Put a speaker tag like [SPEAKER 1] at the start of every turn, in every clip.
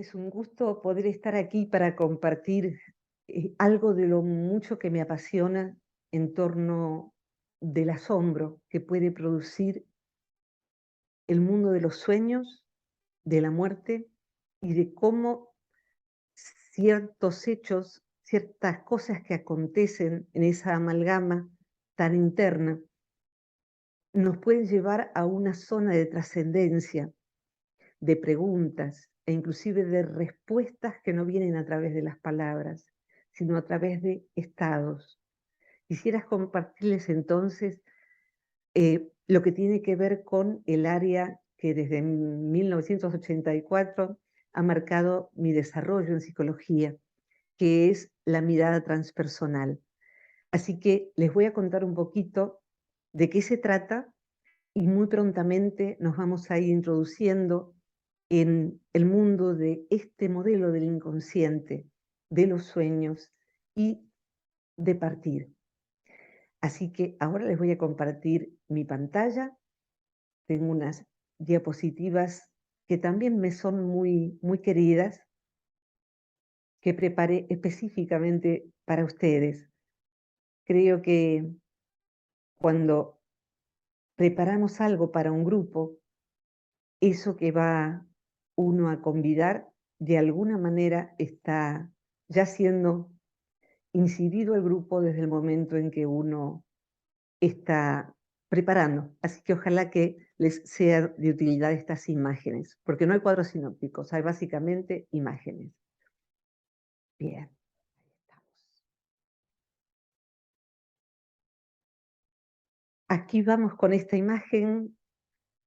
[SPEAKER 1] Es un gusto poder estar aquí para compartir algo de lo mucho que me apasiona en torno del asombro que puede producir el mundo de los sueños, de la muerte y de cómo ciertos hechos, ciertas cosas que acontecen en esa amalgama tan interna, nos pueden llevar a una zona de trascendencia, de preguntas e inclusive de respuestas que no vienen a través de las palabras, sino a través de estados. Quisieras compartirles entonces lo que tiene que ver con el área que desde 1984 ha marcado mi desarrollo en psicología, que es la mirada transpersonal. Así que les voy a contar un poquito de qué se trata y muy prontamente nos vamos a ir introduciendo en el mundo de este modelo del inconsciente, de los sueños y de partir. Así que ahora les voy a compartir mi pantalla. Tengo unas diapositivas que también me son muy queridas, que preparé específicamente para ustedes. Creo que cuando preparamos algo para un grupo, eso que va uno a convidar, de alguna manera está ya siendo incidido el grupo desde el momento en que uno está preparando. Así que ojalá que les sea de utilidad estas imágenes, porque no hay cuadros sinópticos, hay básicamente imágenes. Bien, ahí estamos. Aquí vamos con esta imagen.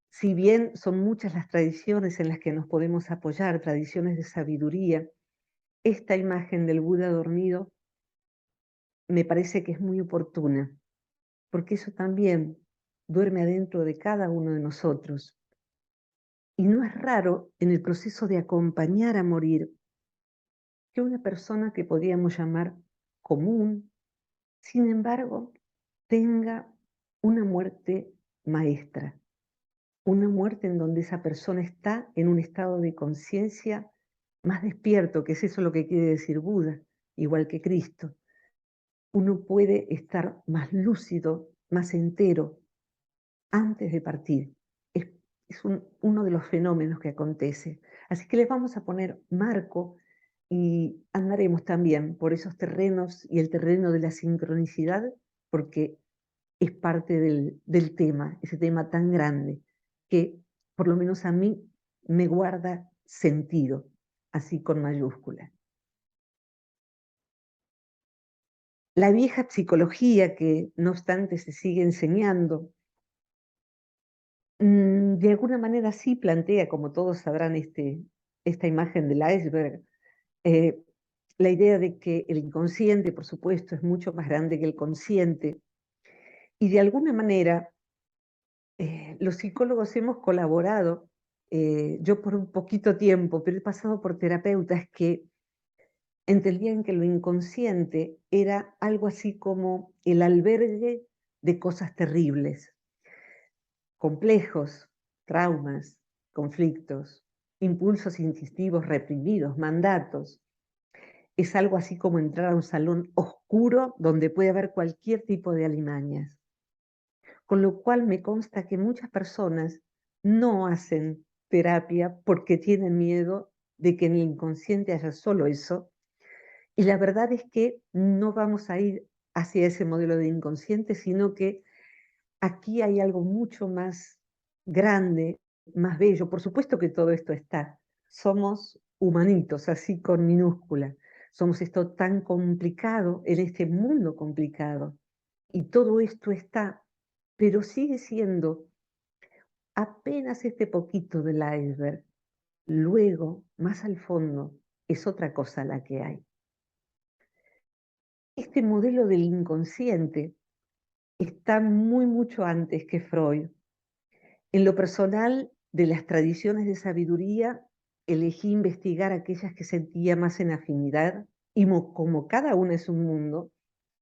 [SPEAKER 1] Si bien son muchas las tradiciones en las que nos podemos apoyar, tradiciones de sabiduría, esta imagen del Buda dormido me parece que es muy oportuna, porque eso también duerme adentro de cada uno de nosotros. Y no es raro en el proceso de acompañar a morir que una persona que podríamos llamar común, sin embargo, tenga una muerte maestra, una muerte en donde esa persona está en un estado de conciencia más despierto, que es eso lo que quiere decir Buda, igual que Cristo. Uno puede estar más lúcido, más entero, antes de partir. Es uno de los fenómenos que acontece. Así que les vamos a poner marco y andaremos también por esos terrenos y el terreno de la sincronicidad, porque es parte del tema, ese tema tan grande que por lo menos a mí me guarda sentido, así con mayúscula. La vieja psicología que no obstante se sigue enseñando, de alguna manera sí plantea, como todos sabrán, esta imagen del iceberg, eh, la idea de que el inconsciente, por supuesto, es mucho más grande que el consciente. Y de alguna manera, los psicólogos hemos colaborado, yo por un poquito tiempo, pero he pasado por terapeutas que entendían que lo inconsciente era algo así como el albergue de cosas terribles, complejos, traumas, conflictos, impulsos instintivos reprimidos, mandatos. Es algo así como entrar a un salón oscuro donde puede haber cualquier tipo de alimañas. Con lo cual me consta que muchas personas no hacen terapia porque tienen miedo de que en el inconsciente haya solo eso. Y la verdad es que no vamos a ir hacia ese modelo de inconsciente, sino que aquí hay algo mucho más grande, más bello. Por supuesto que todo esto está. Somos humanitos, así con minúscula. Somos esto tan complicado en este mundo complicado. Y todo esto está, pero sigue siendo apenas este poquito del iceberg. Luego, más al fondo, es otra cosa la que hay. Este modelo del inconsciente está mucho antes que Freud. En lo personal, de las tradiciones de sabiduría, elegí investigar aquellas que sentía más en afinidad y como cada una es un mundo,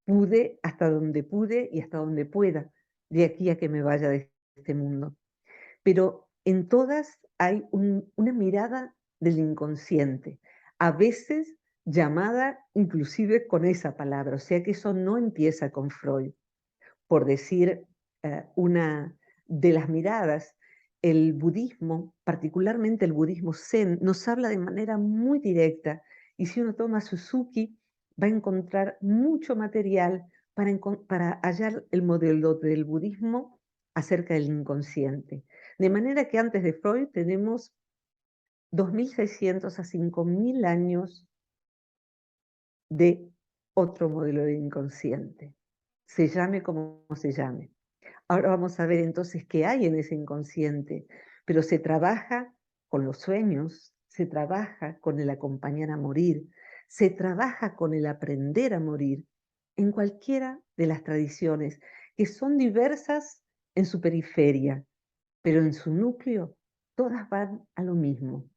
[SPEAKER 1] pude hasta donde pude y hasta donde pueda, de aquí a que me vaya de este mundo. Pero en todas hay una mirada del inconsciente, a veces llamada inclusive con esa palabra, o sea que eso no empieza con Freud. Por decir una de las miradas, el budismo, particularmente el budismo zen, nos habla de manera muy directa, y si uno toma Suzuki va a encontrar mucho material para hallar el modelo del budismo acerca del inconsciente. De manera que antes de Freud tenemos 2.600 a 5.000 años de otro modelo de inconsciente, se llame como se llame. Ahora vamos a ver entonces qué hay en ese inconsciente, pero se trabaja con los sueños, se trabaja con el acompañar a morir, se trabaja con el aprender a morir, en cualquiera de las tradiciones, que son diversas en su periferia, pero en su núcleo todas van a lo mismo.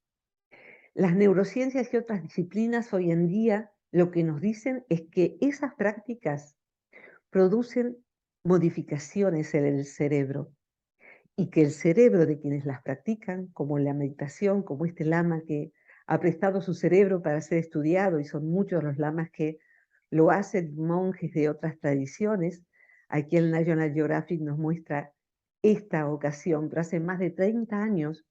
[SPEAKER 1] Las neurociencias y otras disciplinas hoy en día lo que nos dicen es que esas prácticas producen modificaciones en el cerebro y que el cerebro de quienes las practican, como la meditación, como este lama que ha prestado su cerebro para ser estudiado, y son muchos los lamas que lo hacen, monjes de otras tradiciones. Aquí el National Geographic nos muestra esta ocasión, pero hace más de 30 años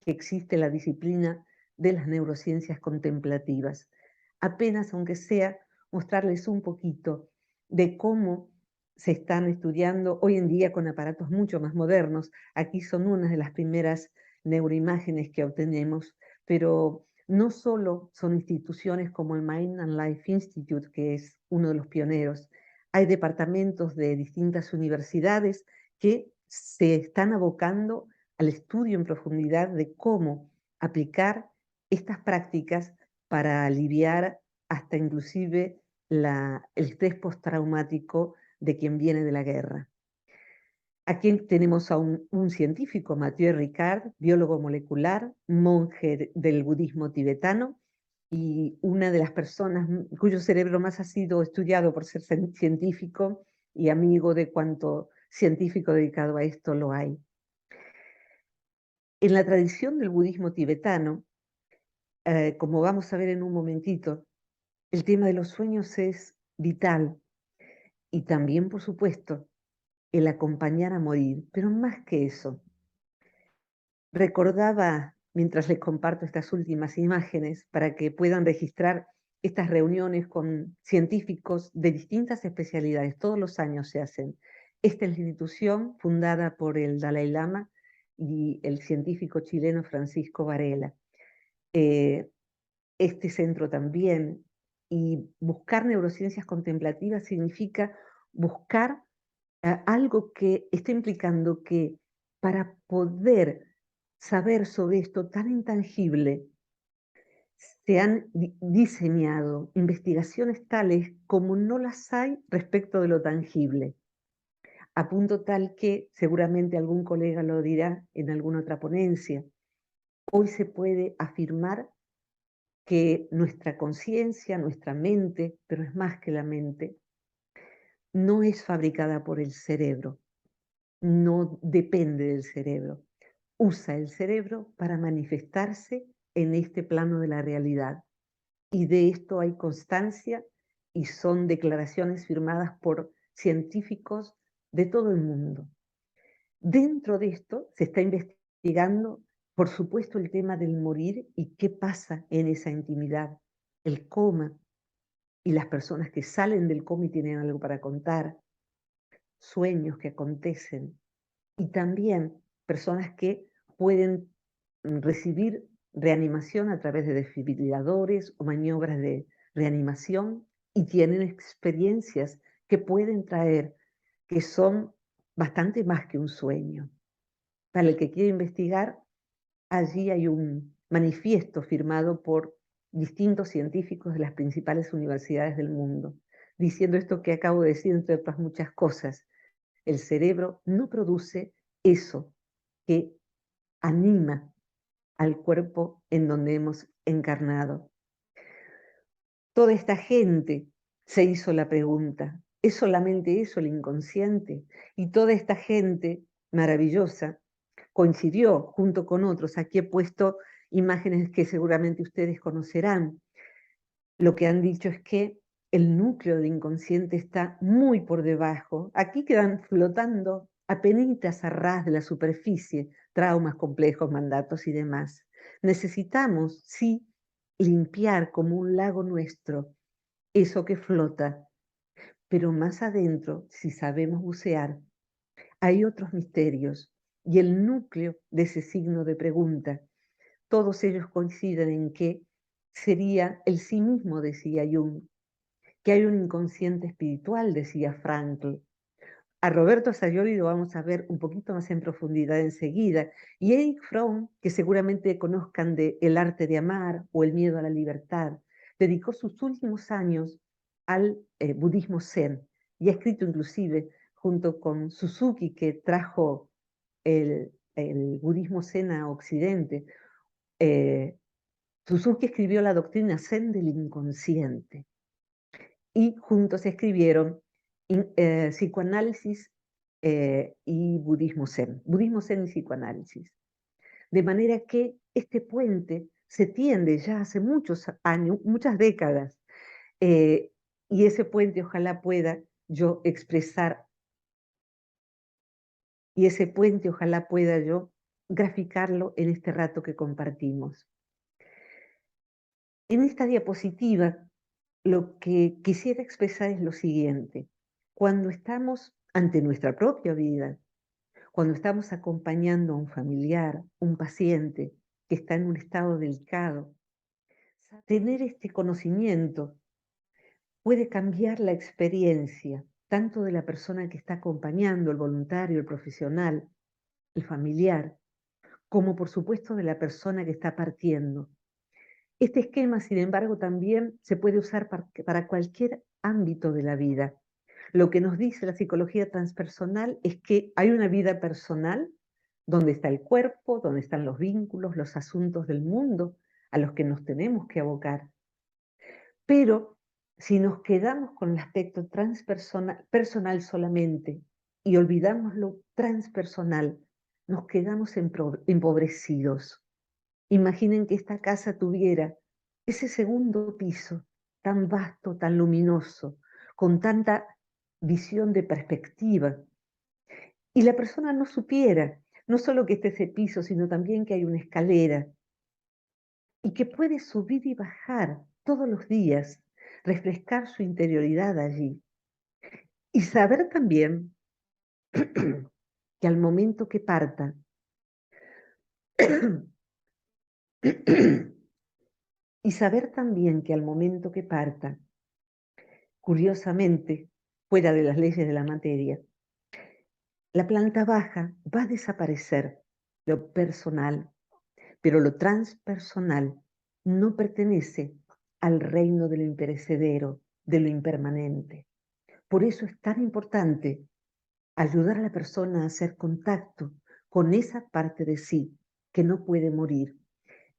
[SPEAKER 1] que existe la disciplina de las neurociencias contemplativas. Apenas, aunque sea, mostrarles un poquito de cómo se están estudiando hoy en día con aparatos mucho más modernos. Aquí son unas de las primeras neuroimágenes que obtenemos, pero no solo son instituciones como el Mind and Life Institute, que es uno de los pioneros. Hay departamentos de distintas universidades que se están abocando al estudio en profundidad de cómo aplicar estas prácticas para aliviar hasta inclusive el estrés postraumático de quien viene de la guerra. Aquí tenemos a un científico, Mathieu Ricard, biólogo molecular, monje del budismo tibetano, y una de las personas cuyo cerebro más ha sido estudiado por ser científico y amigo de cuanto científico dedicado a esto lo hay. En la tradición del budismo tibetano, como vamos a ver en un momentito, el tema de los sueños es vital, y también, por supuesto, el acompañar a morir, pero más que eso. Recordaba, mientras les comparto estas últimas imágenes, para que puedan registrar estas reuniones con científicos de distintas especialidades, todos los años se hacen. Esta es la institución fundada por el Dalai Lama y el científico chileno Francisco Varela. Este centro también, y buscar neurociencias contemplativas significa buscar algo que está implicando que para poder saber sobre esto tan intangible, se han diseñado investigaciones tales como no las hay respecto de lo tangible, a punto tal que seguramente algún colega lo dirá en alguna otra ponencia. Hoy se puede afirmar que nuestra conciencia, nuestra mente, pero es más que la mente, no es fabricada por el cerebro, no depende del cerebro. Usa el cerebro para manifestarse en este plano de la realidad. Y de esto hay constancia y son declaraciones firmadas por científicos de todo el mundo. Dentro de esto se está investigando, por supuesto, el tema del morir y qué pasa en esa intimidad, el coma y las personas que salen del coma y tienen algo para contar, sueños que acontecen, y también personas que pueden recibir reanimación a través de desfibriladores o maniobras de reanimación, y tienen experiencias que pueden traer, que son bastante más que un sueño. Para el que quiere investigar, allí hay un manifiesto firmado por distintos científicos de las principales universidades del mundo, diciendo esto que acabo de decir, entre otras muchas cosas. El cerebro no produce eso que anima al cuerpo en donde hemos encarnado. Toda esta gente se hizo la pregunta, ¿es solamente eso el inconsciente? Y toda esta gente maravillosa coincidió junto con otros. Aquí he puesto imágenes que seguramente ustedes conocerán. Lo que han dicho es que el núcleo del inconsciente está muy por debajo. Aquí quedan flotando apenitas a ras de la superficie, traumas complejos, mandatos y demás. Necesitamos, sí, limpiar como un lago nuestro eso que flota, pero más adentro, si sabemos bucear, hay otros misterios y el núcleo de ese signo de pregunta. Todos ellos coinciden en que sería el sí mismo, decía Jung, que hay un inconsciente espiritual, decía Frankl. A Roberto Sayoli lo vamos a ver un poquito más en profundidad enseguida. Y Erich Fromm, que seguramente conozcan de El arte de amar o El miedo a la libertad, dedicó sus últimos años al budismo zen y ha escrito inclusive junto con Suzuki, que trajo el budismo zen a Occidente. Suzuki escribió la doctrina zen del inconsciente y juntos escribieron psicoanálisis y budismo zen y psicoanálisis. De manera que este puente se tiende ya hace muchos años, muchas décadas, eh, y ese puente ojalá pueda yo expresar, y ese puente ojalá pueda yo graficarlo en este rato que compartimos. En esta diapositiva lo que quisiera expresar es lo siguiente. Cuando estamos ante nuestra propia vida, cuando estamos acompañando a un familiar, un paciente que está en un estado delicado, tener este conocimiento puede cambiar la experiencia tanto de la persona que está acompañando, el voluntario, el profesional, el familiar, como por supuesto de la persona que está partiendo. Este esquema, sin embargo, también se puede usar para cualquier ámbito de la vida. Lo que nos dice la psicología transpersonal es que hay una vida personal donde está el cuerpo, donde están los vínculos, los asuntos del mundo a los que nos tenemos que abocar. Pero si nos quedamos con el aspecto personal solamente y olvidamos lo transpersonal, nos quedamos empobrecidos. Imaginen que esta casa tuviera ese segundo piso tan vasto, tan luminoso, con tanta visión de perspectiva. Y la persona no supiera, no solo que esté ese piso, sino también que hay una escalera y que puede subir y bajar todos los días, refrescar su interioridad allí. Y saber también que al momento que parta, y saber también que al momento que parta, curiosamente, fuera de las leyes de la materia, la planta baja va a desaparecer, lo personal, pero lo transpersonal no pertenece al reino de lo imperecedero, de lo impermanente. Por eso es tan importante ayudar a la persona a hacer contacto con esa parte de sí que no puede morir.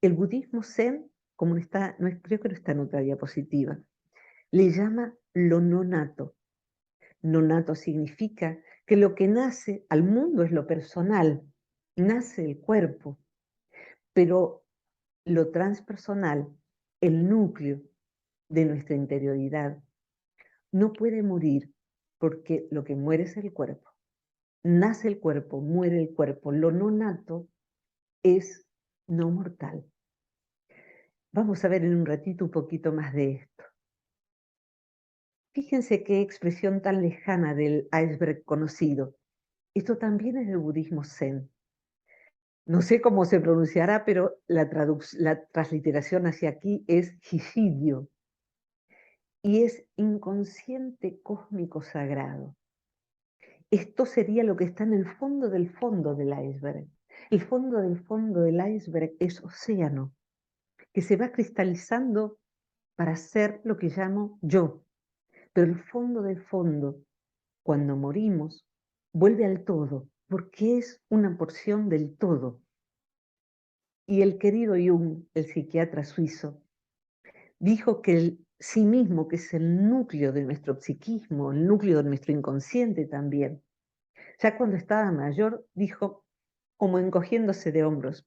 [SPEAKER 1] El budismo zen, como está, no, creo que no está en otra diapositiva, le llama lo no nato. No nato significa que lo que nace al mundo es lo personal, nace el cuerpo, pero lo transpersonal, el núcleo de nuestra interioridad, no puede morir porque lo que muere es el cuerpo. Nace el cuerpo, muere el cuerpo. Lo no nato es no mortal. Vamos a ver en un ratito un poquito más de esto. Fíjense qué expresión tan lejana del iceberg conocido. Esto también es del budismo zen. No sé cómo se pronunciará, pero la transliteración hacia aquí es Hishidio. Y es inconsciente cósmico sagrado. Esto sería lo que está en el fondo del iceberg. El fondo del iceberg es océano, que se va cristalizando para ser lo que llamo yo. Pero el fondo del fondo, cuando morimos, vuelve al todo, porque es una porción del todo. Y el querido Jung, el psiquiatra suizo, dijo que el sí mismo, que es el núcleo de nuestro psiquismo, el núcleo de nuestro inconsciente también, ya cuando estaba mayor, dijo, como encogiéndose de hombros,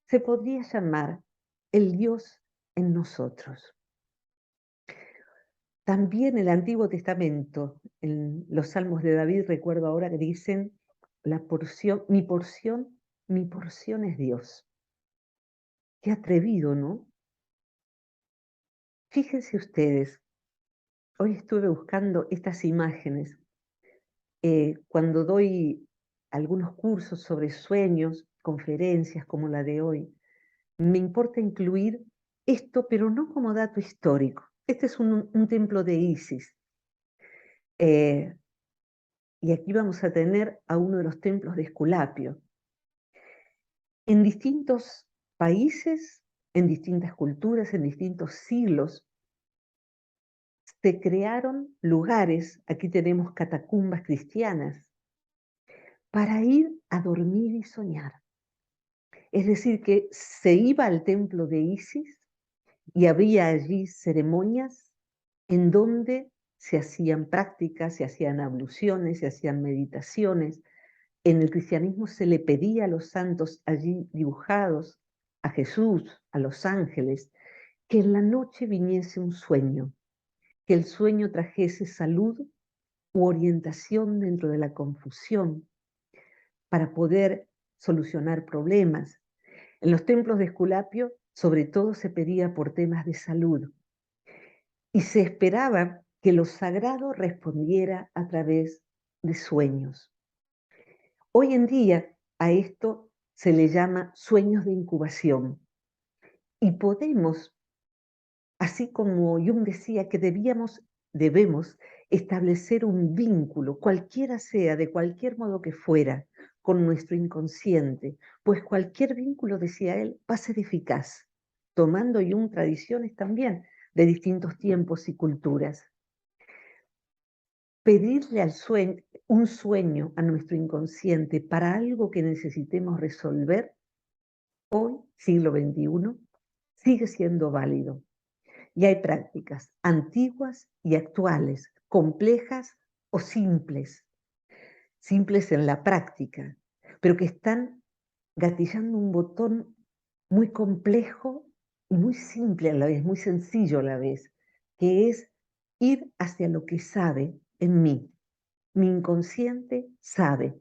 [SPEAKER 1] se podría llamar el Dios en nosotros. También el Antiguo Testamento, en los Salmos de David, recuerdo ahora que dicen, mi porción es Dios. Qué atrevido, ¿no? Fíjense ustedes, hoy estuve buscando estas imágenes. Cuando doy algunos cursos sobre sueños, conferencias como la de hoy, me importa incluir esto, pero no como dato histórico. Este es un templo de Isis. Eh, y aquí vamos a tener a uno de los templos de Esculapio. En distintos países, en distintas culturas, en distintos siglos, se crearon lugares, aquí tenemos catacumbas cristianas, para ir a dormir y soñar. Es decir, que se iba al templo de Isis y había allí ceremonias en donde se hacían prácticas, se hacían abluciones, se hacían meditaciones. En el cristianismo se le pedía a los santos allí dibujados, a Jesús, a los ángeles, que en la noche viniese un sueño, que el sueño trajese salud u orientación dentro de la confusión para poder solucionar problemas. En los templos de Esculapio, sobre todo, se pedía por temas de salud y se esperaba que lo sagrado respondiera a través de sueños. Hoy en día a esto se le llama sueños de incubación y podemos, así como Jung decía que debemos establecer un vínculo, cualquiera sea, de cualquier modo que fuera, con nuestro inconsciente, pues cualquier vínculo, decía él, va a ser eficaz, tomando Jung tradiciones también de distintos tiempos y culturas. Pedirle un sueño a nuestro inconsciente para algo que necesitemos resolver, hoy, siglo XXI, sigue siendo válido. Y hay prácticas antiguas y actuales, complejas o simples, simples en la práctica, pero que están gatillando un botón muy complejo y muy simple a la vez, muy sencillo a la vez, que es ir hacia lo que sabe en mí. Mi inconsciente sabe.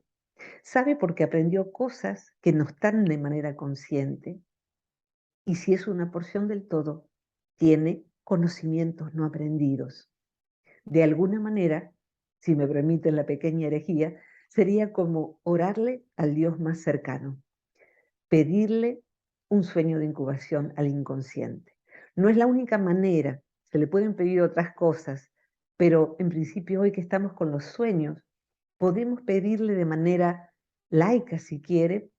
[SPEAKER 1] Sabe porque aprendió cosas que no están de manera consciente. Y si es una porción del todo, tiene conocimientos no aprendidos. De alguna manera, si me permiten la pequeña herejía, sería como orarle al Dios más cercano, pedirle un sueño de incubación al inconsciente. No es la única manera, se le pueden pedir otras cosas, pero en principio hoy que estamos con los sueños, podemos pedirle de manera laica, si quiere,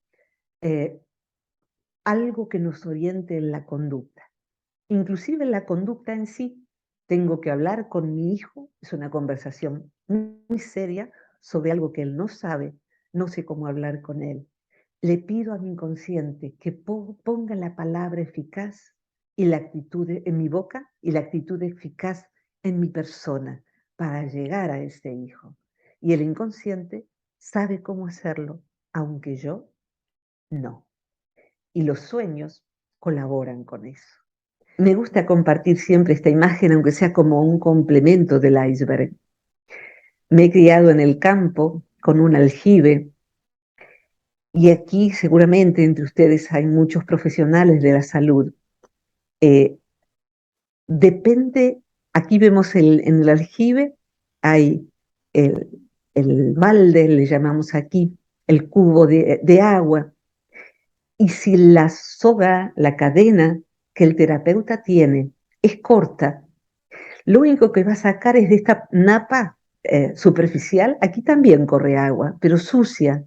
[SPEAKER 1] eh, algo que nos oriente en la conducta. Inclusive en la conducta en sí, tengo que hablar con mi hijo, es una conversación muy seria sobre algo que él no sabe, no sé cómo hablar con él. Le pido a mi inconsciente que ponga la palabra eficaz y la actitud en mi boca y la actitud eficaz en mi persona para llegar a ese hijo. Y el inconsciente sabe cómo hacerlo, aunque yo no. Y los sueños colaboran con eso. Me gusta compartir siempre esta imagen, aunque sea como un complemento del iceberg. Me he criado en el campo con un aljibe y aquí seguramente entre ustedes hay muchos profesionales de la salud. Eh, Depende, aquí vemos en el aljibe, hay el, el balde, le llamamos aquí, el cubo de agua. Y si la soga, la cadena que el terapeuta tiene es corta, lo único que va a sacar es de esta napa superficial, aquí también corre agua, pero sucia,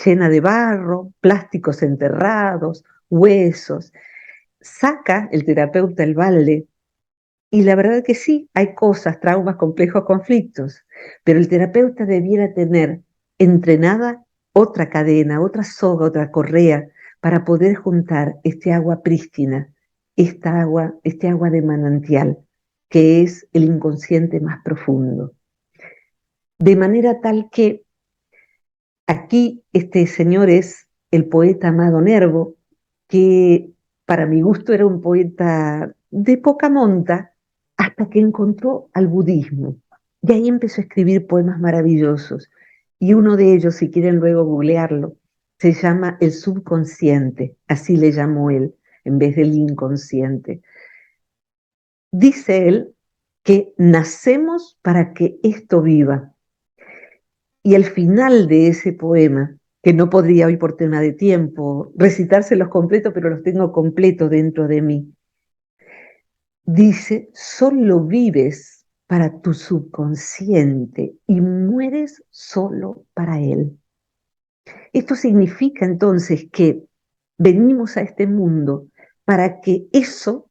[SPEAKER 1] llena de barro, plásticos enterrados, huesos. Saca el terapeuta el balde y la verdad que sí, hay cosas, traumas, complejos, conflictos, pero el terapeuta debiera tener entrenada otra cadena, otra soga, otra correa para poder juntar este agua prístina, este agua de manantial, que es el inconsciente más profundo. De manera tal que aquí este señor es el poeta Amado Nervo, que para mi gusto era un poeta de poca monta, hasta que encontró al budismo. Y ahí empezó a escribir poemas maravillosos. Y uno de ellos, si quieren luego googlearlo, se llama El subconsciente, así le llamó él, en vez del inconsciente. Dice él que nacemos para que esto viva. Y el final de ese poema, que no podría hoy por tema de tiempo recitárselos completos, pero los tengo completos dentro de mí, dice, solo vives para tu subconsciente y mueres solo para él. Esto significa entonces que venimos a este mundo para que eso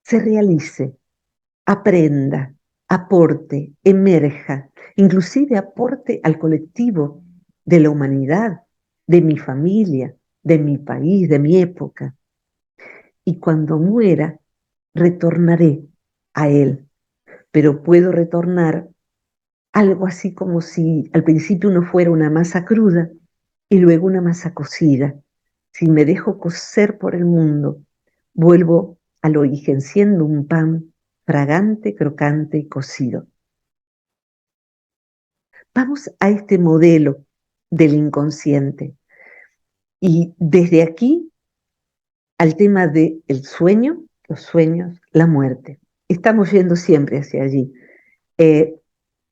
[SPEAKER 1] se realice, aprenda, aporte, emerja, inclusive aporte al colectivo de la humanidad, de mi familia, de mi país, de mi época. Y cuando muera, retornaré a él, pero puedo retornar algo así como si al principio uno fuera una masa cruda y luego una masa cocida. Si me dejo cocer por el mundo, vuelvo al origen siendo un pan fragante, crocante y cocido. Vamos a este modelo del inconsciente y desde aquí al tema del sueño, los sueños, la muerte. Estamos yendo siempre hacia allí. Eh,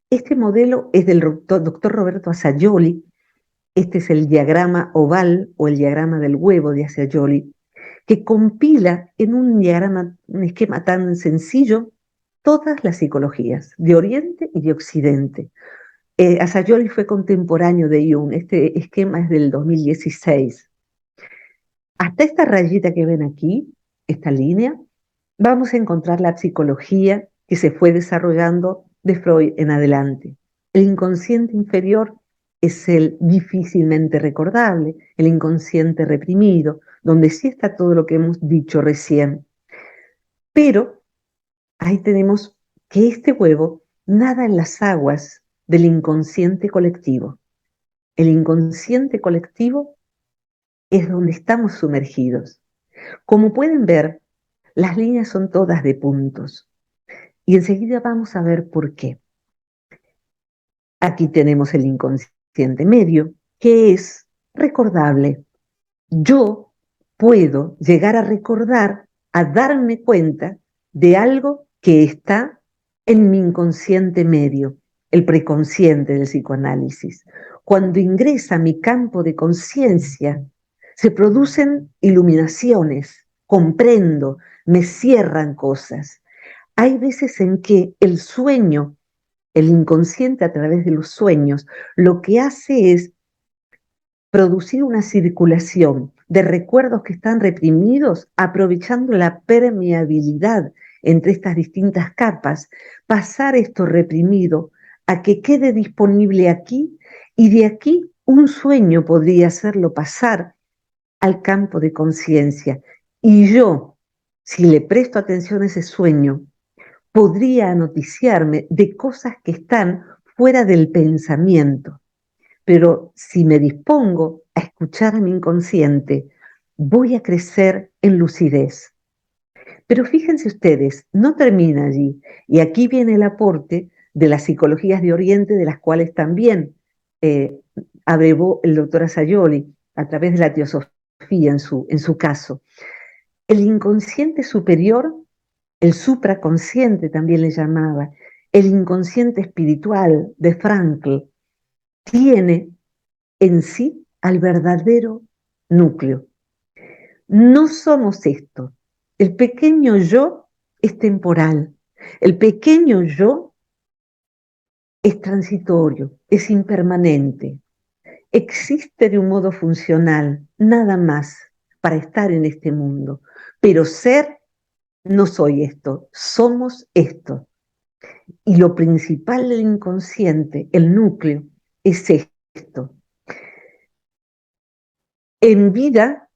[SPEAKER 1] este modelo es del doctor Roberto Assagioli. Este es el diagrama oval o el diagrama del huevo de Assagioli, que compila en un diagrama, un esquema tan sencillo, todas las psicologías, de Oriente y de Occidente. Assagioli fue contemporáneo de Jung, este esquema es del 2016. Hasta esta rayita que ven aquí, esta línea, vamos a encontrar la psicología que se fue desarrollando de Freud en adelante. El inconsciente inferior es el difícilmente recordable, el inconsciente reprimido, donde sí está todo lo que hemos dicho recién. Pero ahí tenemos que este huevo nada en las aguas del inconsciente colectivo. El inconsciente colectivo es donde estamos sumergidos. Como pueden ver, las líneas son todas de puntos. Y enseguida vamos a ver por qué. Aquí tenemos el inconsciente medio, que es recordable. Yo puedo llegar a recordar, a darme cuenta de algo que está en mi inconsciente medio, el preconsciente del psicoanálisis. Cuando ingresa a mi campo de conciencia, se producen iluminaciones, comprendo, me cierran cosas. Hay veces en que el sueño, el inconsciente a través de los sueños, lo que hace es producir una circulación de recuerdos que están reprimidos, aprovechando la permeabilidad entre estas distintas capas, pasar esto reprimido a que quede disponible aquí y de aquí un sueño podría hacerlo pasar al campo de conciencia. Y yo, si le presto atención a ese sueño, podría noticiarme de cosas que están fuera del pensamiento. Pero si me dispongo a escuchar a mi inconsciente, voy a crecer en lucidez. Pero fíjense ustedes, no termina allí. Y aquí viene el aporte de las psicologías de Oriente, de las cuales también abrevó el doctor Assagioli a través de la teosofía en su caso. El inconsciente superior, el supraconsciente también le llamaba, el inconsciente espiritual de Frankl, tiene en sí al verdadero núcleo. No somos esto. El pequeño yo es temporal. El pequeño yo es transitorio, es impermanente. Existe de un modo funcional, nada más, para estar en este mundo. Pero ser, no soy esto, somos esto. Y lo principal del inconsciente, el núcleo, es esto. En vida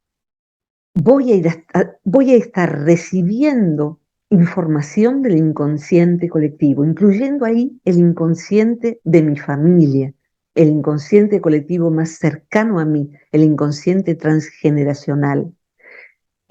[SPEAKER 1] voy a estar recibiendo información del inconsciente colectivo, incluyendo ahí el inconsciente de mi familia, el inconsciente colectivo más cercano a mí, el inconsciente transgeneracional.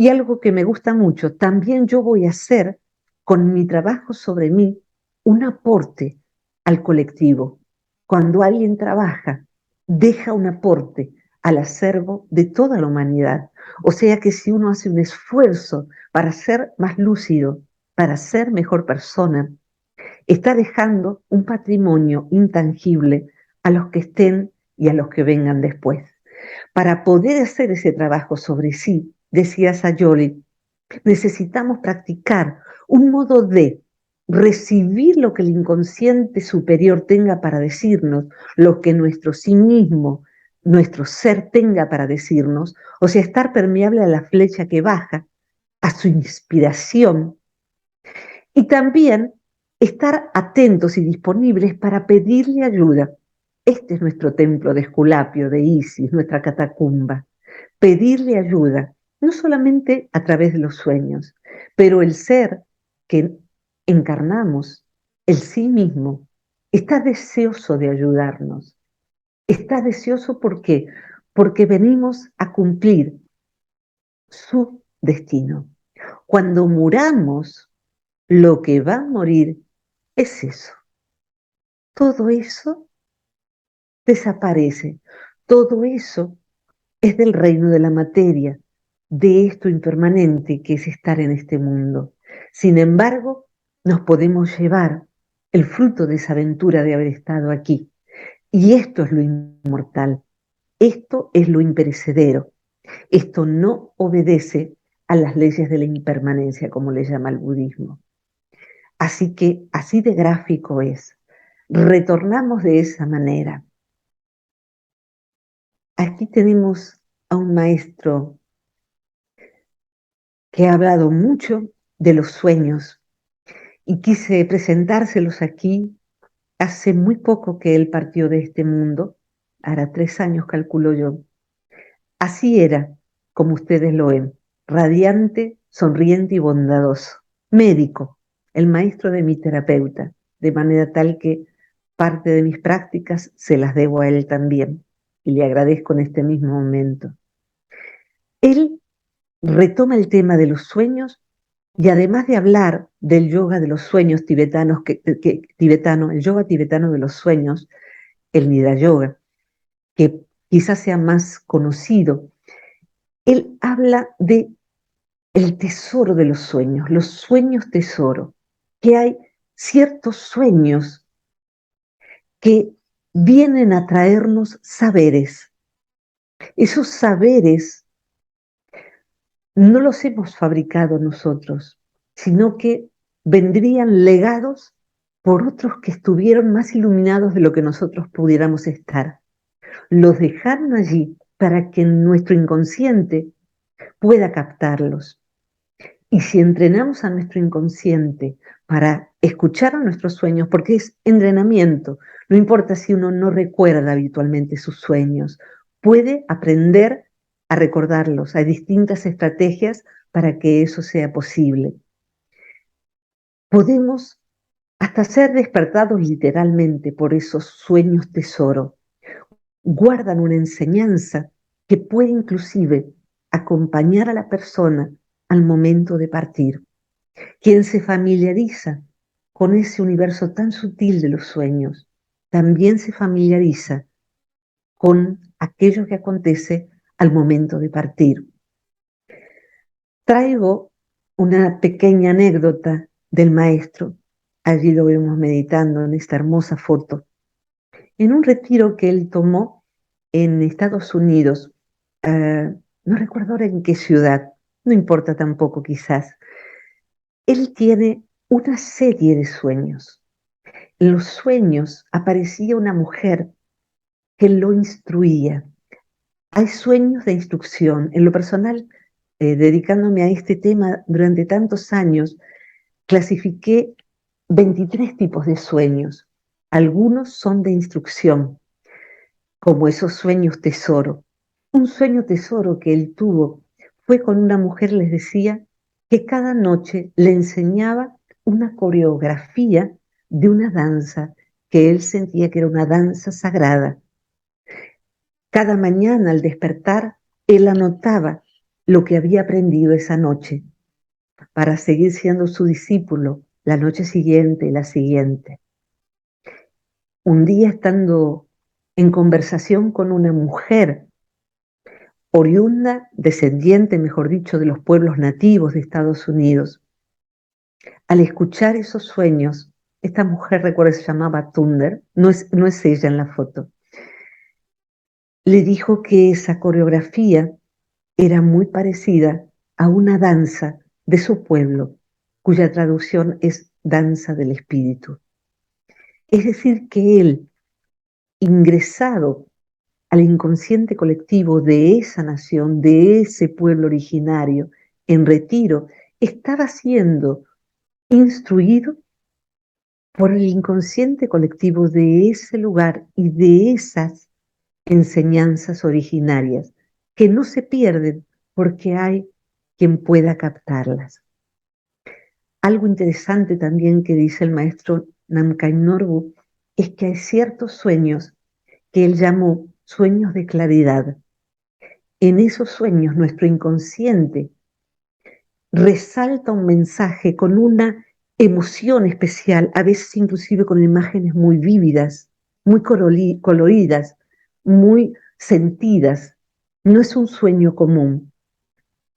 [SPEAKER 1] Y algo que me gusta mucho, también yo voy a hacer con mi trabajo sobre mí un aporte al colectivo. Cuando alguien trabaja, deja un aporte al acervo de toda la humanidad. O sea que si uno hace un esfuerzo para ser más lúcido, para ser mejor persona, está dejando un patrimonio intangible a los que estén y a los que vengan después. Para poder hacer ese trabajo sobre sí, decía Sayoli, necesitamos practicar un modo de recibir lo que el inconsciente superior tenga para decirnos, lo que nuestro sí mismo, nuestro ser tenga para decirnos, o sea, estar permeable a la flecha que baja, a su inspiración, y también estar atentos y disponibles para pedirle ayuda. Este es nuestro templo de Esculapio, de Isis, nuestra catacumba. Pedirle ayuda, no solamente a través de los sueños, pero el ser que encarnamos, el sí mismo, está deseoso de ayudarnos. Está deseoso ¿por qué? Porque venimos a cumplir su destino. Cuando muramos, lo que va a morir es eso. Todo eso desaparece. Todo eso es del reino de la materia, de esto impermanente que es estar en este mundo. Sin embargo, nos podemos llevar el fruto de esa aventura de haber estado aquí. Y esto es lo inmortal, esto es lo imperecedero. Esto no obedece a las leyes de la impermanencia, como le llama el budismo. Así que así de gráfico es. Retornamos de esa manera. Aquí tenemos a un maestro que ha hablado mucho de los sueños y quise presentárselos aquí. Hace muy poco que él partió de este mundo, hará 3 años calculo yo. Así era, como ustedes lo ven, radiante, sonriente y bondadoso. Médico, el maestro de mi terapeuta, de manera tal que parte de mis prácticas se las debo a él también y le agradezco en este mismo momento. Él retoma el tema de los sueños y además de hablar del yoga de los sueños tibetanos, tibetano, el yoga tibetano de los sueños, el Nidra Yoga, que quizás sea más conocido, él habla de el tesoro de los sueños tesoro, que hay ciertos sueños que vienen a traernos saberes. Esos saberes no los hemos fabricado nosotros, sino que vendrían legados por otros que estuvieron más iluminados de lo que nosotros pudiéramos estar. Los dejaron allí para que nuestro inconsciente pueda captarlos. Y si entrenamos a nuestro inconsciente para escuchar a nuestros sueños, porque es entrenamiento, no importa si uno no recuerda habitualmente sus sueños, puede aprender a recordarlos. Hay distintas estrategias para que eso sea posible. Podemos hasta ser despertados literalmente por esos sueños tesoro. Guardan una enseñanza que puede inclusive acompañar a la persona al momento de partir. Quien se familiariza con ese universo tan sutil de los sueños, también se familiariza con aquello que acontece al momento de partir. Traigo una pequeña anécdota del maestro. Allí lo vemos meditando en esta hermosa foto. En un retiro que él tomó en Estados Unidos, no recuerdo ahora en qué ciudad, no importa tampoco quizás, él tiene una serie de sueños. En los sueños aparecía una mujer que lo instruía. Hay sueños de instrucción. En lo personal, dedicándome a este tema durante tantos años, clasifiqué 23 tipos de sueños. Algunos son de instrucción, como esos sueños tesoro. Un sueño tesoro que él tuvo fue con una mujer, les decía, que cada noche le enseñaba una coreografía de una danza que él sentía que era una danza sagrada. Cada mañana al despertar, él anotaba lo que había aprendido esa noche para seguir siendo su discípulo la noche siguiente y la siguiente. Un día, estando en conversación con una mujer oriunda, descendiente, mejor dicho, de los pueblos nativos de Estados Unidos, al escuchar esos sueños, esta mujer, recuerda, se llamaba Thunder, no es ella en la foto, le dijo que esa coreografía era muy parecida a una danza de su pueblo, cuya traducción es danza del espíritu. Es decir, que él, ingresado al inconsciente colectivo de esa nación, de ese pueblo originario, en retiro, estaba siendo instruido por el inconsciente colectivo de ese lugar y de esas enseñanzas originarias, que no se pierden porque hay quien pueda captarlas. Algo interesante también que dice el maestro Namkhai Norbu es que hay ciertos sueños que él llamó sueños de claridad. En esos sueños nuestro inconsciente resalta un mensaje con una emoción especial, a veces inclusive con imágenes muy vívidas, muy coloridas, muy sentidas. No es un sueño común.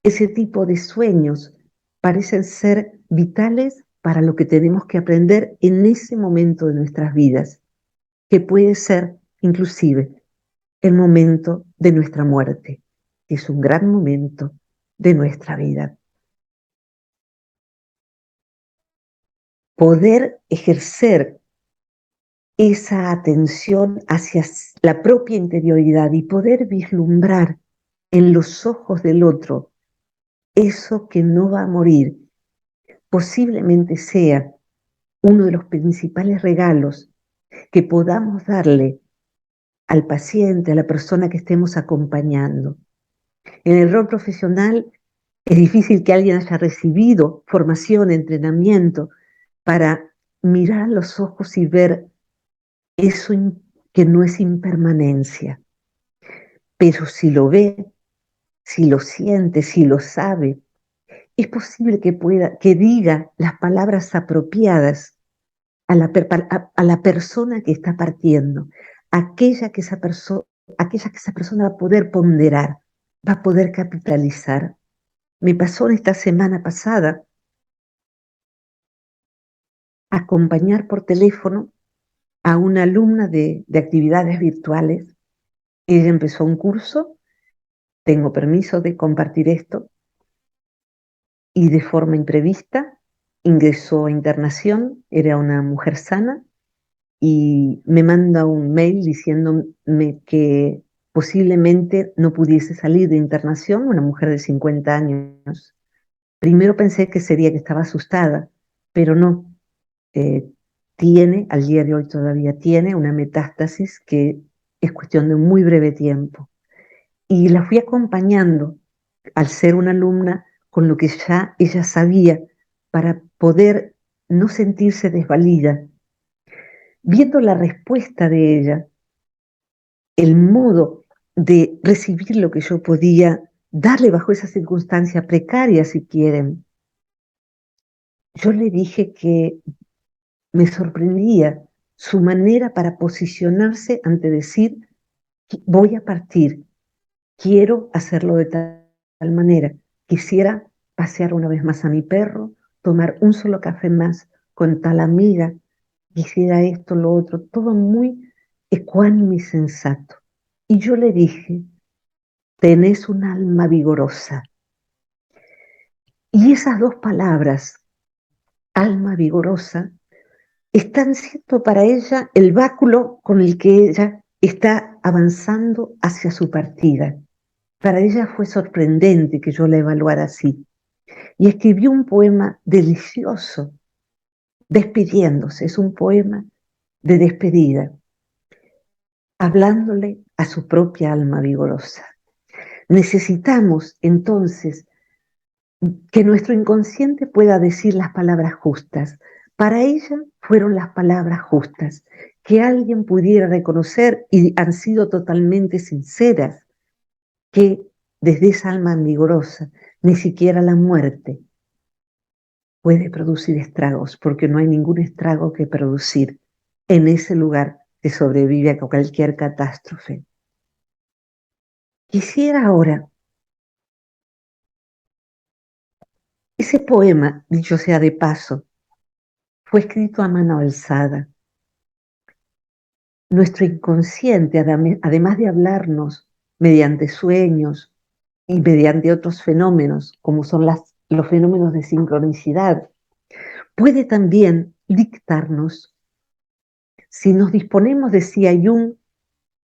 [SPEAKER 1] Ese tipo de sueños parecen ser vitales para lo que tenemos que aprender en ese momento de nuestras vidas, que puede ser inclusive el momento de nuestra muerte, que es un gran momento de nuestra vida. Poder ejercer esa atención hacia la propia interioridad y poder vislumbrar en los ojos del otro eso que no va a morir, posiblemente sea uno de los principales regalos que podamos darle al paciente, a la persona que estemos acompañando. En el rol profesional es difícil que alguien haya recibido formación, entrenamiento para mirar a los ojos y ver eso que no es impermanencia. Pero si lo ve, si lo siente, si lo sabe, es posible que diga las palabras apropiadas a la persona que está partiendo, aquella que esa persona va a poder ponderar, va a poder capitalizar. Me pasó en esta semana pasada acompañar por teléfono a una alumna de actividades virtuales. Ella empezó un curso, tengo permiso de compartir esto, y de forma imprevista ingresó a internación, era una mujer sana, y me manda un mail diciéndome que posiblemente no pudiese salir de internación, una mujer de 50 años. Primero pensé que sería que estaba asustada, pero no. eh, Tiene, al día de hoy todavía tiene una metástasis que es cuestión de un muy breve tiempo. Y la fui acompañando, al ser una alumna, con lo que ya ella sabía, para poder no sentirse desvalida. Viendo la respuesta de ella, el modo de recibir lo que yo podía darle bajo esa circunstancia precaria, si quieren, yo le dije que me sorprendía su manera para posicionarse ante decir, voy a partir, quiero hacerlo de tal manera, quisiera pasear una vez más a mi perro, tomar un solo café más con tal amiga, quisiera esto, lo otro, todo muy ecuánime y sensato. Y yo le dije, tenés un alma vigorosa. Y esas dos palabras, alma vigorosa, están siendo para ella el báculo con el que ella está avanzando hacia su partida. Para ella fue sorprendente que yo la evaluara así. Y escribió un poema delicioso, despidiéndose. Es un poema de despedida, hablándole a su propia alma vigorosa. Necesitamos entonces que nuestro inconsciente pueda decir las palabras justas. Para ella fueron las palabras justas, que alguien pudiera reconocer y han sido totalmente sinceras, que desde esa alma vigorosa, ni siquiera la muerte puede producir estragos, porque no hay ningún estrago que producir en ese lugar que sobrevive a cualquier catástrofe. Quisiera ahora, ese poema, dicho sea de paso, fue escrito a mano alzada. Nuestro inconsciente, además de hablarnos mediante sueños y mediante otros fenómenos, como son los fenómenos de sincronicidad, puede también dictarnos. Si nos disponemos, decía Jung,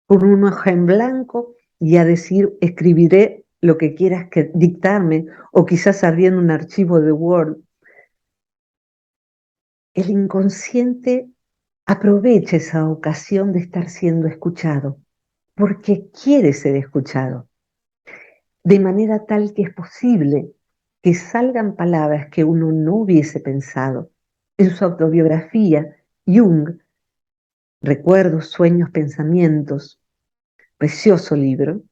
[SPEAKER 1] con un hoja en blanco y a decir, escribiré lo que quieras que dictarme, o quizás abriendo un archivo de Word, el inconsciente aprovecha esa ocasión de estar siendo escuchado, porque quiere ser escuchado, de manera tal que es posible que salgan palabras que uno no hubiese pensado. En su autobiografía, Jung, Recuerdos, Sueños, Pensamientos, precioso libro,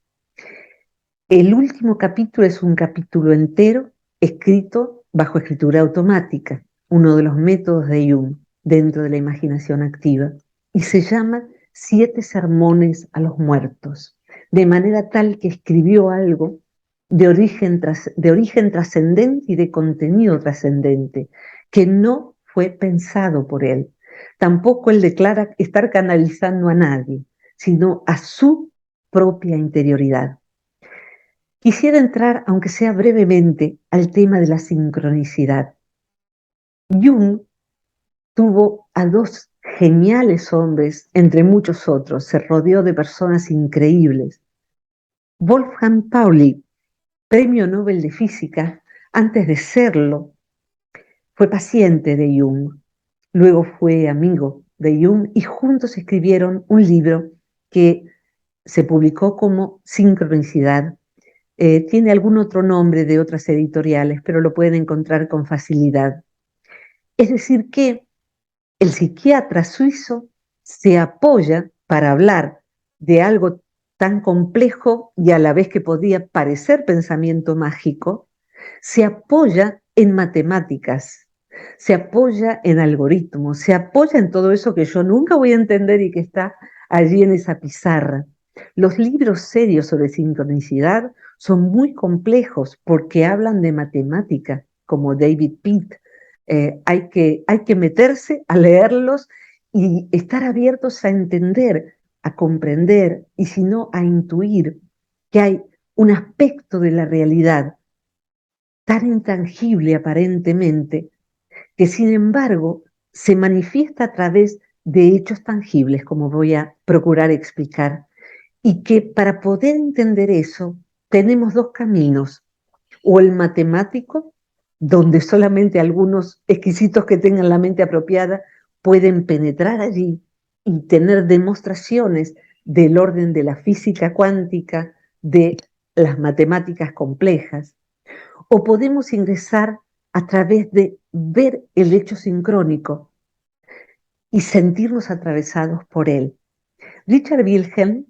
[SPEAKER 1] el último capítulo es un capítulo entero escrito bajo escritura automática, uno de los métodos de Jung dentro de la imaginación activa, y se llama Siete sermones a los muertos, de manera tal que escribió algo de origen trascendente y de contenido trascendente, que no fue pensado por él. Tampoco él declara estar canalizando a nadie, sino a su propia interioridad. Quisiera entrar, aunque sea brevemente, al tema de la sincronicidad. Jung tuvo a dos geniales hombres, entre muchos otros, se rodeó de personas increíbles. Wolfgang Pauli, Premio Nobel de Física, antes de serlo, fue paciente de Jung, luego fue amigo de Jung y juntos escribieron un libro que se publicó como Sincronicidad. Tiene algún otro nombre de otras editoriales, pero lo pueden encontrar con facilidad. Es decir, que el psiquiatra suizo se apoya para hablar de algo tan complejo y a la vez que podía parecer pensamiento mágico, se apoya en matemáticas, se apoya en algoritmos, se apoya en todo eso que yo nunca voy a entender y que está allí en esa pizarra. Los libros serios sobre sincronicidad son muy complejos porque hablan de matemática, como David Pitt. Hay que meterse a leerlos y estar abiertos a entender, a comprender y si no a intuir que hay un aspecto de la realidad tan intangible aparentemente que sin embargo se manifiesta a través de hechos tangibles, como voy a procurar explicar, y que para poder entender eso tenemos dos caminos, o el matemático, donde solamente algunos exquisitos que tengan la mente apropiada pueden penetrar allí y tener demostraciones del orden de la física cuántica, de las matemáticas complejas, o podemos ingresar a través de ver el hecho sincrónico y sentirnos atravesados por él. Richard Wilhelm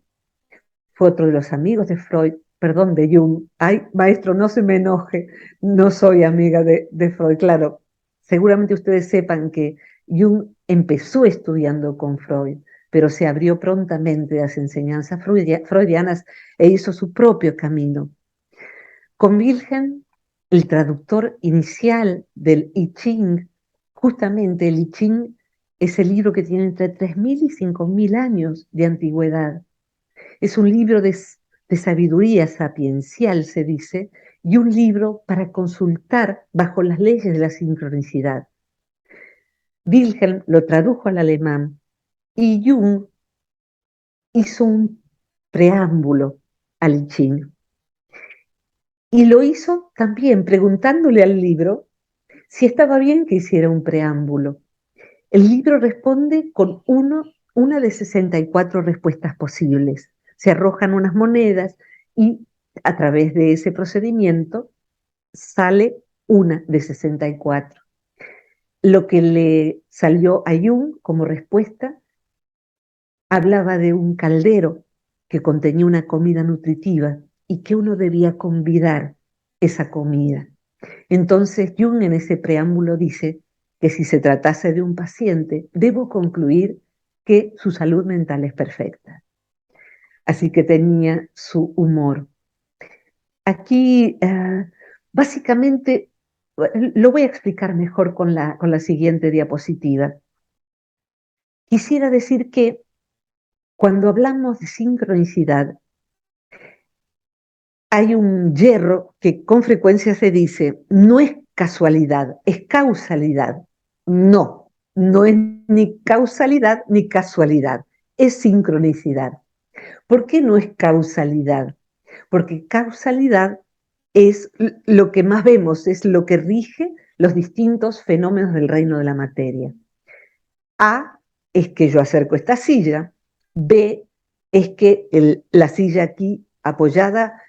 [SPEAKER 1] fue otro de los amigos de Freud, perdón, de Jung. Ay, maestro, no se me enoje, no soy amiga de Freud. Claro, seguramente ustedes sepan que Jung empezó estudiando con Freud, pero se abrió prontamente a las enseñanzas freudianas e hizo su propio camino. Con Wilhelm, el traductor inicial del I Ching, justamente el I Ching es el libro que tiene entre 3.000 y 5.000 años de antigüedad. Es un libro de sabiduría sapiencial, se dice, y un libro para consultar bajo las leyes de la sincronicidad. Wilhelm lo tradujo al alemán y Jung hizo un preámbulo al I Ching. Y lo hizo también preguntándole al libro si estaba bien que hiciera un preámbulo. El libro responde con una de 64 respuestas posibles. Se arrojan unas monedas y a través de ese procedimiento sale una de 64. Lo que le salió a Jung como respuesta hablaba de un caldero que contenía una comida nutritiva y que uno debía convidar esa comida. Entonces Jung en ese preámbulo dice que si se tratase de un paciente, debo concluir que su salud mental es perfecta. Así que tenía su humor. Aquí, básicamente, lo voy a explicar mejor con la siguiente diapositiva. Quisiera decir que cuando hablamos de sincronicidad, hay un hierro que con frecuencia se dice, no es casualidad, es causalidad. No, no es ni causalidad ni casualidad, es sincronicidad. ¿Por qué no es causalidad? Porque causalidad es lo que más vemos, es lo que rige los distintos fenómenos del reino de la materia. A es que yo acerco esta silla, B es que la silla aquí apoyada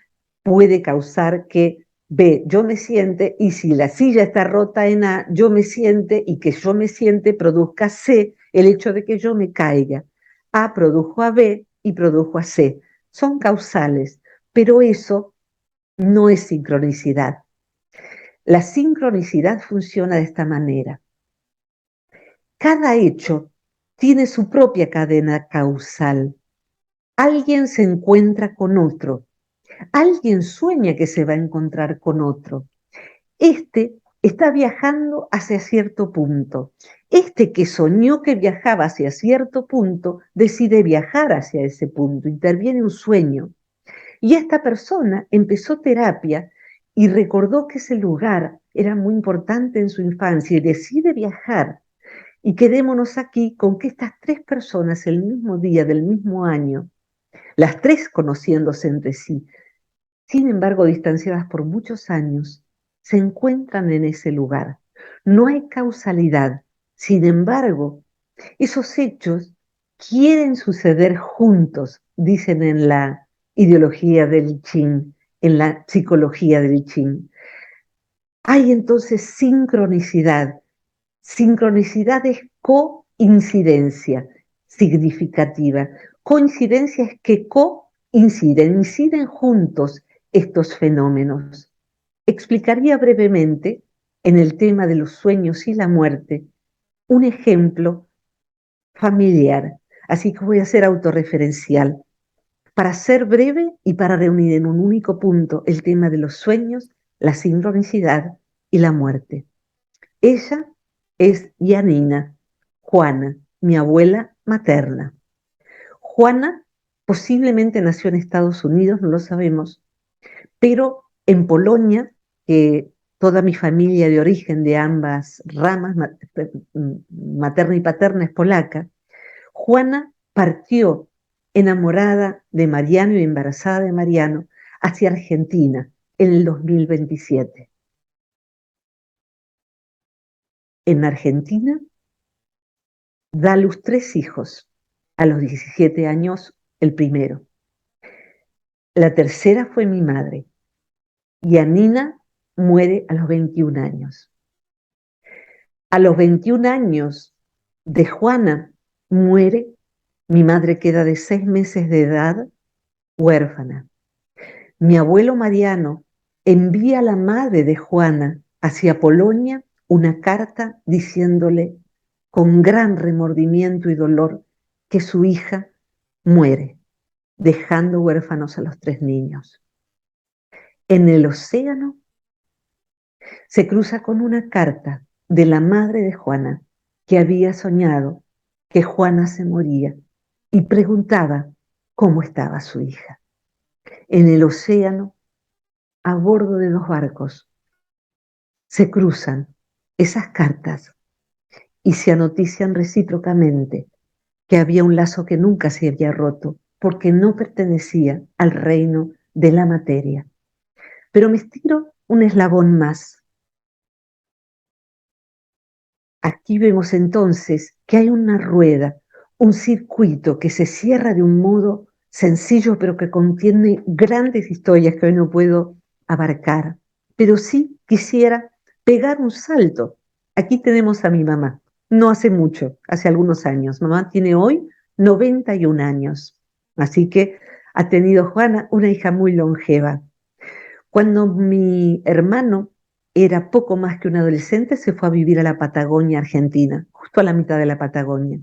[SPEAKER 1] puede causar que B, yo me siente, y si la silla está rota en A, yo me siente, y que yo me siente produzca C, el hecho de que yo me caiga. A produjo a B y produjo a C. Son causales, pero eso no es sincronicidad. La sincronicidad funciona de esta manera. Cada hecho tiene su propia cadena causal. Alguien se encuentra con otro. Alguien sueña que se va a encontrar con otro. Este está viajando hacia cierto punto. Este que soñó que viajaba hacia cierto punto, decide viajar hacia ese punto. Interviene un sueño. Y esta persona empezó terapia y recordó que ese lugar era muy importante en su infancia y decide viajar. Y quedémonos aquí con que estas tres personas el mismo día del mismo año, las tres conociéndose entre sí, sin embargo distanciadas por muchos años, se encuentran en ese lugar. No hay causalidad. Sin embargo, esos hechos quieren suceder juntos, dicen en la ideología del Qing, en la psicología del Qing. Hay entonces sincronicidad. Sincronicidad es coincidencia significativa. Coincidencia es que inciden juntos estos fenómenos. Explicaría brevemente, en el tema de los sueños y la muerte, un ejemplo familiar. Así que voy a ser autorreferencial para ser breve y para reunir en un único punto el tema de los sueños, la sincronicidad y la muerte. Ella es Janina, Juana, mi abuela materna. Juana posiblemente nació en Estados Unidos, no lo sabemos, pero en Polonia, que toda mi familia de origen de ambas ramas, materna y paterna, es polaca, Juana partió enamorada de Mariano y embarazada de Mariano hacia Argentina en el 2027. En Argentina da a luz tres hijos, a los 17 años el primero. La tercera fue mi madre y Anina muere a los 21 años. A los 21 años de Juana muere, mi madre queda de 6 meses de edad huérfana. Mi abuelo Mariano envía a la madre de Juana hacia Polonia una carta diciéndole con gran remordimiento y dolor que su hija muere, dejando huérfanos a los tres niños. En el océano se cruza con una carta de la madre de Juana que había soñado que Juana se moría y preguntaba cómo estaba su hija. En el océano, a bordo de dos barcos, se cruzan esas cartas y se anotician recíprocamente que había un lazo que nunca se había roto porque no pertenecía al reino de la materia. Pero me estiro un eslabón más. Aquí vemos entonces que hay una rueda, un circuito que se cierra de un modo sencillo, pero que contiene grandes historias que hoy no puedo abarcar. Pero sí quisiera pegar un salto. Aquí tenemos a mi mamá, no hace mucho, hace algunos años. Mamá tiene hoy 91 años. Así que Ha tenido Juana una hija muy longeva. Cuando mi hermano era poco más que un adolescente, se fue a vivir a la Patagonia, Argentina, justo a la mitad de la Patagonia.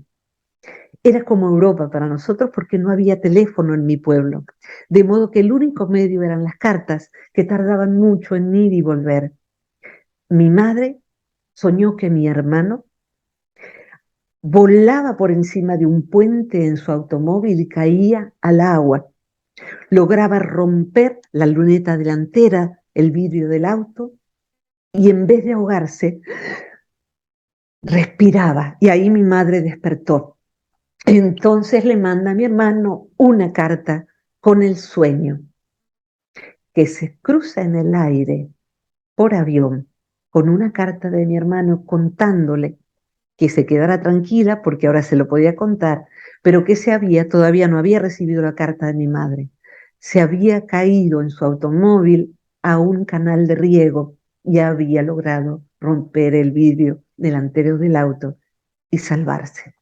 [SPEAKER 1] Era como Europa para nosotros porque no había teléfono en mi pueblo, de modo que el único medio eran las cartas, que tardaban mucho en ir y volver. Mi madre soñó que mi hermano volaba por encima de un puente en su automóvil y caía al agua. Lograba romper la luneta delantera, el vidrio del auto, y en vez de ahogarse, respiraba. Y ahí mi madre despertó. Entonces le manda a mi hermano una carta con el sueño, que se cruza en el aire por avión, con una carta de mi hermano contándole que se quedara tranquila porque ahora se lo podía contar, pero que todavía no había recibido la carta de mi madre. Se había caído en su automóvil a un canal de riego y había logrado romper el vidrio delantero del auto y salvarse.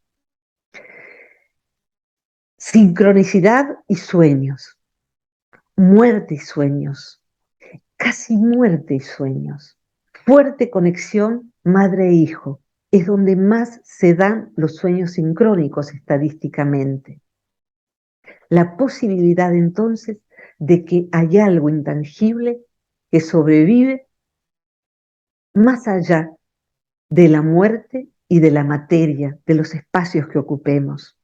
[SPEAKER 1] Sincronicidad y sueños, muerte y sueños, casi muerte y sueños. Fuerte conexión madre e hijo es donde más se dan los sueños sincrónicos estadísticamente. La posibilidad entonces de que hay algo intangible que sobrevive más allá de la muerte y de la materia, de los espacios que ocupemos.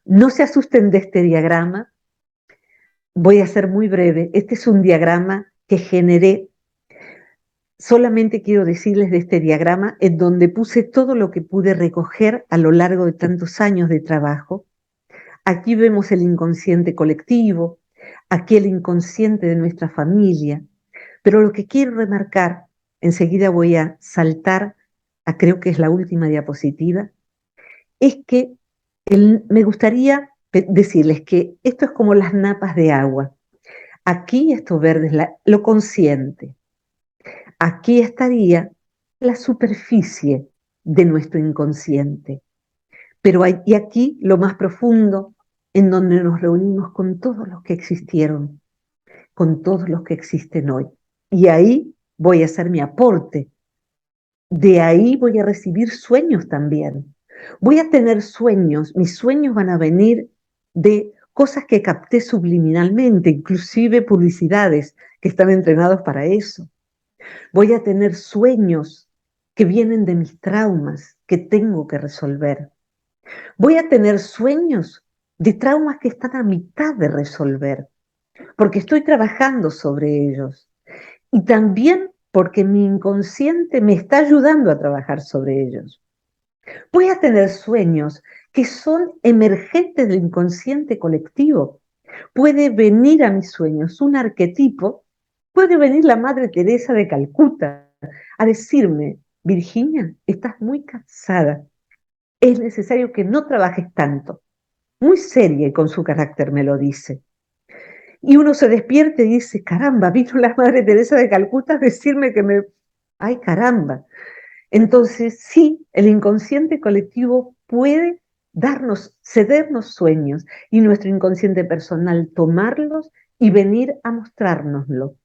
[SPEAKER 1] No se asusten de este diagrama, voy a ser muy breve. Este es un diagrama que generé. Solamente quiero decirles de este diagrama en donde puse todo lo que pude recoger a lo largo de tantos años de trabajo. Aquí vemos el inconsciente colectivo, aquí el inconsciente de nuestra familia, pero lo que quiero remarcar, enseguida voy a saltar a creo que es la última diapositiva, es que me gustaría decirles que esto es como las napas de agua. Aquí esto verde es lo consciente. Aquí estaría la superficie de nuestro inconsciente. Pero hay, y aquí lo más profundo, en donde nos reunimos con todos los que existieron, con todos los que existen hoy. Y ahí voy a hacer mi aporte. De ahí voy a recibir sueños también. Voy a tener sueños. Mis sueños van a venir de cosas que capté subliminalmente, inclusive publicidades que están entrenados para eso. Voy a tener sueños que vienen de mis traumas que tengo que resolver. Voy a tener sueños de traumas que están a mitad de resolver, porque estoy trabajando sobre ellos. Y también porque mi inconsciente me está ayudando a trabajar sobre ellos. Voy a tener sueños que son emergentes del inconsciente colectivo. Puede venir a mis sueños un arquetipo, puede venir la Madre Teresa de Calcuta a decirme, Virginia, estás muy cansada, es necesario que no trabajes tanto. Muy seria y con su carácter me lo dice. Y uno se despierta y dice, caramba, vino la Madre Teresa de Calcuta a decirme que me... ¡Ay, caramba! Entonces, sí, el inconsciente colectivo puede darnos, cedernos sueños y nuestro inconsciente personal tomarlos y venir a mostrárnoslo.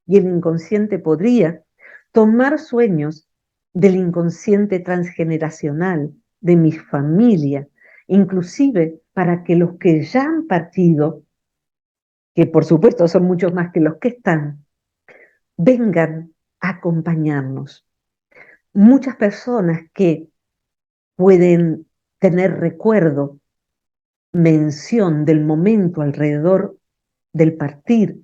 [SPEAKER 1] Y el inconsciente podría tomar sueños del inconsciente transgeneracional, de mi familia, inclusive para que los que ya han partido, que por supuesto son muchos más que los que están, vengan a acompañarnos. Muchas personas que pueden tener recuerdo, mención del momento alrededor del partir,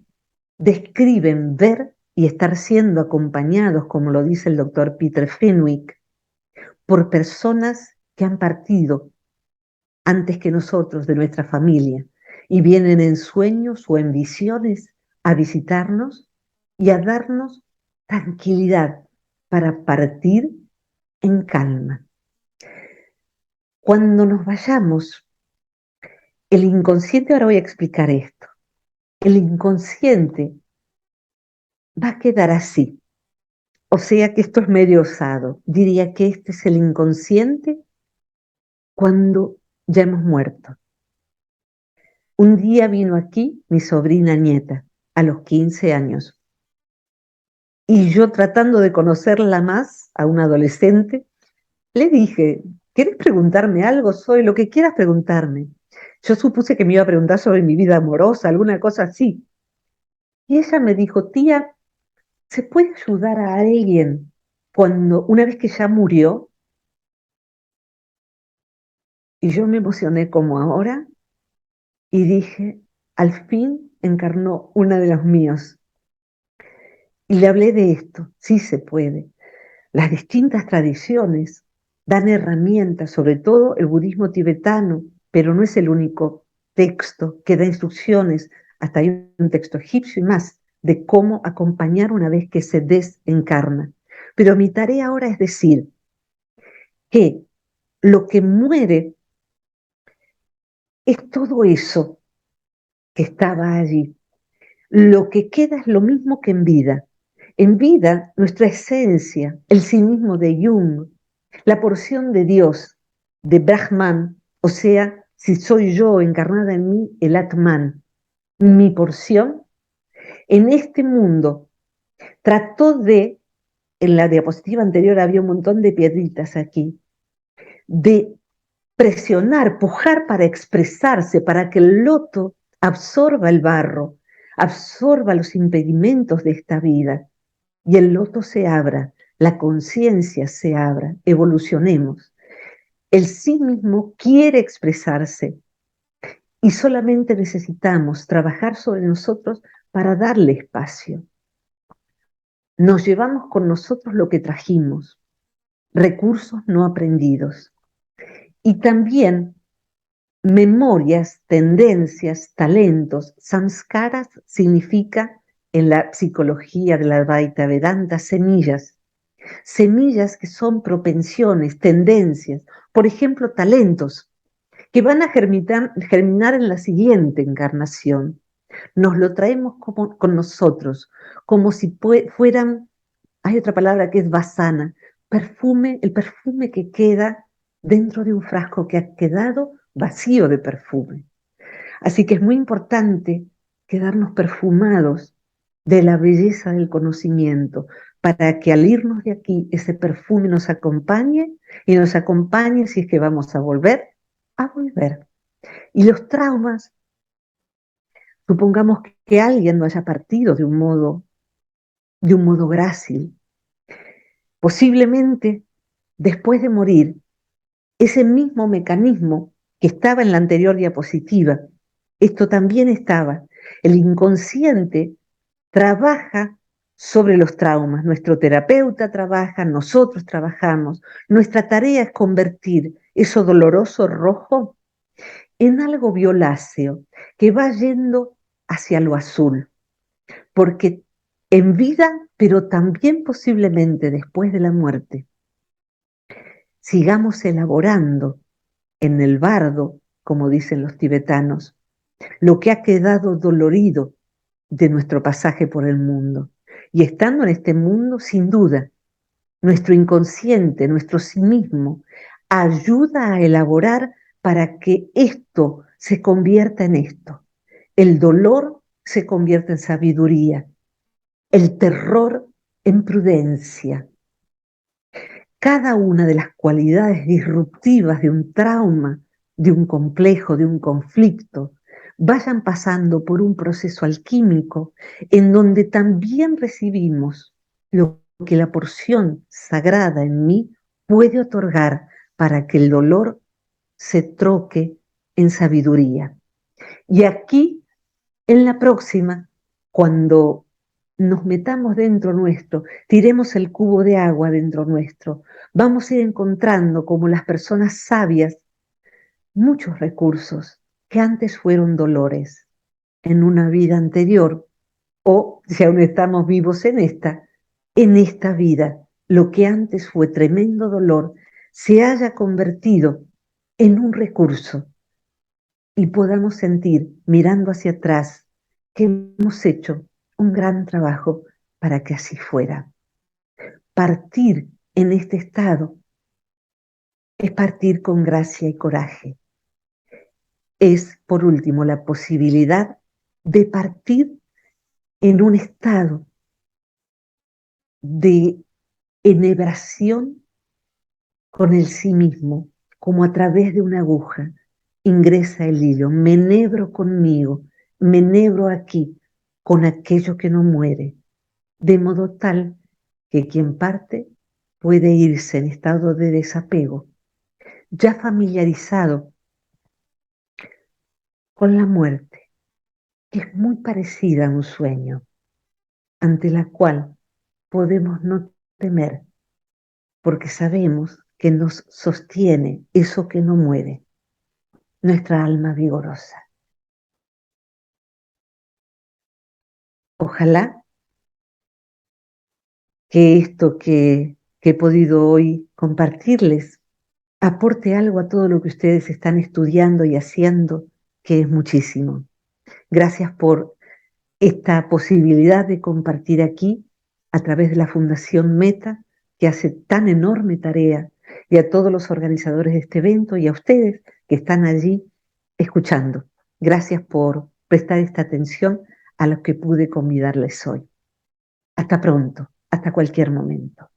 [SPEAKER 1] describen ver y estar siendo acompañados, como lo dice el doctor Peter Fenwick, por personas que han partido antes que nosotros de nuestra familia y vienen en sueños o en visiones a visitarnos y a darnos tranquilidad para partir en calma. Cuando nos vayamos, el inconsciente, ahora voy a explicar esto, el inconsciente va a quedar así. O sea que esto es medio osado. Diría que este es el inconsciente cuando ya hemos muerto. Un día vino aquí mi sobrina nieta, a los 15 años, y yo tratando de conocerla más, a una adolescente, le dije, ¿quieres preguntarme algo? Soy lo que quieras preguntarme. Yo supuse que me iba a preguntar sobre mi vida amorosa, alguna cosa así. Y ella me dijo, tía, ¿se puede ayudar a alguien una vez que ya murió? Y yo me emocioné como ahora y dije, al fin encarnó una de los míos. Y le hablé de esto, sí se puede. Las distintas tradiciones dan herramientas, sobre todo el budismo tibetano, pero no es el único texto que da instrucciones, hasta hay un texto egipcio y más, de cómo acompañar una vez que se desencarna. Pero mi tarea ahora es decir que lo que muere es todo eso que estaba allí. Lo que queda es lo mismo que en vida. En vida, nuestra esencia, el sí mismo de Jung, la porción de Dios, de Brahman, o sea, si soy yo encarnada en mí, el Atman, mi porción, en este mundo trató en la diapositiva anterior había un montón de piedritas aquí, de presionar, pujar para expresarse, para que el loto absorba el barro, absorba los impedimentos de esta vida y el loto se abra, la conciencia se abra, evolucionemos. El sí mismo quiere expresarse y solamente necesitamos trabajar sobre nosotros para darle espacio. Nos llevamos con nosotros lo que trajimos, recursos no aprendidos y también memorias, tendencias, talentos. Samskaras significa en la psicología de la Advaita Vedanta semillas. Semillas que son propensiones, tendencias, por ejemplo, talentos que van a germinar en la siguiente encarnación. Nos lo traemos con nosotros, como si fueran, hay otra palabra que es vasana, perfume, el perfume que queda dentro de un frasco que ha quedado vacío de perfume. Así que es muy importante quedarnos perfumados de la belleza del conocimiento, para que al irnos de aquí ese perfume nos acompañe y nos acompañe si es que vamos a volver. Y los traumas, supongamos que alguien no haya partido de un modo grácil, posiblemente después de morir, ese mismo mecanismo que estaba en la anterior diapositiva, esto también estaba. El inconsciente trabaja sobre los traumas. Nuestro terapeuta trabaja, nosotros trabajamos. Nuestra tarea es convertir eso doloroso rojo en algo violáceo que va yendo hacia lo azul. Porque en vida, pero también posiblemente después de la muerte, sigamos elaborando en el bardo, como dicen los tibetanos, lo que ha quedado dolorido de nuestro pasaje por el mundo. Y estando en este mundo, sin duda, nuestro inconsciente, nuestro sí mismo, ayuda a elaborar para que esto se convierta en esto. El dolor se convierte en sabiduría, el terror en prudencia. Cada una de las cualidades disruptivas de un trauma, de un complejo, de un conflicto, vayan pasando por un proceso alquímico en donde también recibimos lo que la porción sagrada en mí puede otorgar para que el dolor se troque en sabiduría. Y aquí, en la próxima, cuando nos metamos dentro nuestro, tiremos el cubo de agua dentro nuestro, vamos a ir encontrando como las personas sabias muchos recursos que antes fueron dolores en una vida anterior o si aún estamos vivos en esta vida, lo que antes fue tremendo dolor se haya convertido en un recurso y podamos sentir, mirando hacia atrás, que hemos hecho un gran trabajo para que así fuera. Partir en este estado es partir con gracia y coraje. es, por último, la posibilidad de partir en un estado de enhebración con el sí mismo, como a través de una aguja ingresa el hilo. Me enhebro conmigo, me enhebro aquí con aquello que no muere, de modo tal que quien parte puede irse en estado de desapego, ya familiarizado con la muerte, que es muy parecida a un sueño, ante la cual podemos no temer, porque sabemos que nos sostiene eso que no muere, nuestra alma vigorosa. Ojalá que esto que he podido hoy compartirles aporte algo a todo lo que ustedes están estudiando y haciendo, que es muchísimo. Gracias por esta posibilidad de compartir aquí a través de la Fundación Meta, que hace tan enorme tarea, y a todos los organizadores de este evento y a ustedes que están allí escuchando. Gracias por prestar esta atención a lo que pude convidarles hoy. Hasta pronto, hasta cualquier momento.